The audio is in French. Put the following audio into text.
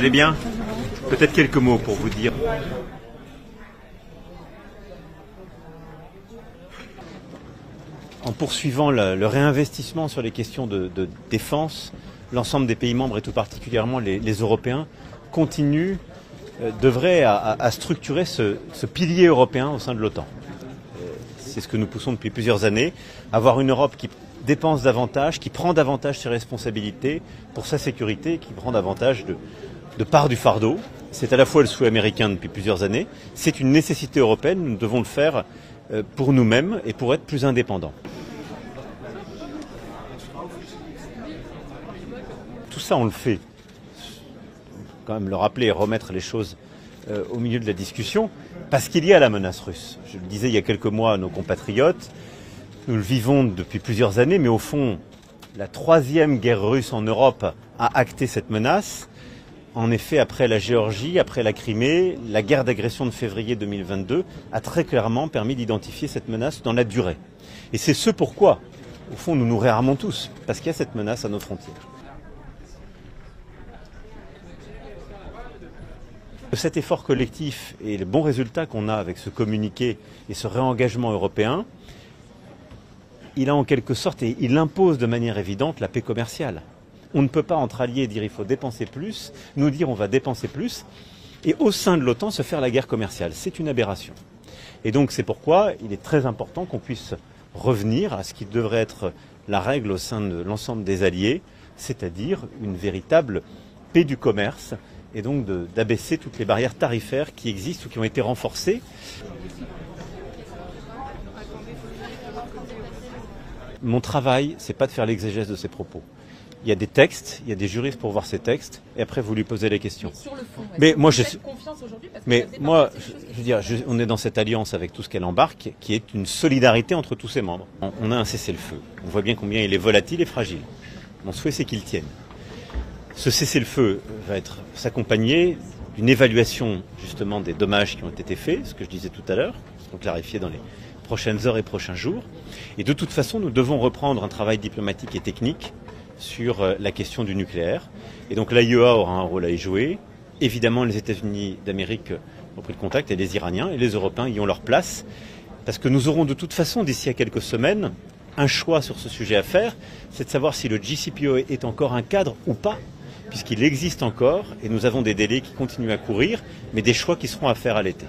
allez bien? Peut-être quelques mots pour vous dire. En poursuivant le réinvestissement sur les questions de défense, l'ensemble des pays membres et tout particulièrement les Européens continuent d'œuvrer à structurer ce pilier européen au sein de l'OTAN. C'est ce que nous poussons depuis plusieurs années, avoir une Europe qui dépense davantage, qui prend davantage ses responsabilités pour sa sécurité, qui prend davantage de part du fardeau. C'est à la fois le souhait américain depuis plusieurs années, c'est une nécessité européenne, nous devons le faire pour nous-mêmes et pour être plus indépendants. Tout ça, on le fait. Quand même le rappeler et remettre les choses au milieu de la discussion, parce qu'il y a la menace russe. Je le disais il y a quelques mois à nos compatriotes, nous le vivons depuis plusieurs années, mais au fond, la troisième guerre russe en Europe a acté cette menace. En effet, après la Géorgie, après la Crimée, la guerre d'agression de février 2022 a très clairement permis d'identifier cette menace dans la durée. Et c'est ce pourquoi, au fond, nous nous réarmons tous, parce qu'il y a cette menace à nos frontières. Cet effort collectif et le bon résultat qu'on a avec ce communiqué et ce réengagement européen, il a en quelque sorte, et il impose de manière évidente, la paix commerciale. On ne peut pas entre alliés dire il faut dépenser plus, nous dire on va dépenser plus, et au sein de l'OTAN se faire la guerre commerciale. C'est une aberration. Et donc c'est pourquoi il est très important qu'on puisse revenir à ce qui devrait être la règle au sein de l'ensemble des alliés, c'est-à-dire une véritable paix du commerce, et donc d'abaisser toutes les barrières tarifaires qui existent ou qui ont été renforcées. Mon travail, c'est pas de faire l'exégèse de ces propos. Il y a des textes, il y a des juristes pour voir ces textes, et après vous lui posez les questions. Mais sur le fond, mais moi, vous faites confiance aujourd'hui parce que je veux dire, on est dans cette alliance avec tout ce qu'elle embarque, qui est une solidarité entre tous ses membres. On a un cessez-le-feu. On voit bien combien il est volatile et fragile. Mon souhait, c'est qu'il tienne. Ce cessez-le-feu va s'accompagner d'une évaluation justement des dommages qui ont été faits, ce que je disais tout à l'heure, qui seront clarifiés dans les prochaines heures et prochains jours. Et de toute façon, nous devons reprendre un travail diplomatique et technique sur la question du nucléaire. Et donc l'AIEA aura un rôle à y jouer. Évidemment, les États-Unis d'Amérique ont pris le contact, et les Iraniens et les Européens y ont leur place. Parce que nous aurons de toute façon, d'ici à quelques semaines, un choix sur ce sujet à faire, c'est de savoir si le JCPOA est encore un cadre ou pas, puisqu'il existe encore, et nous avons des délais qui continuent à courir, mais des choix qui seront à faire à l'été.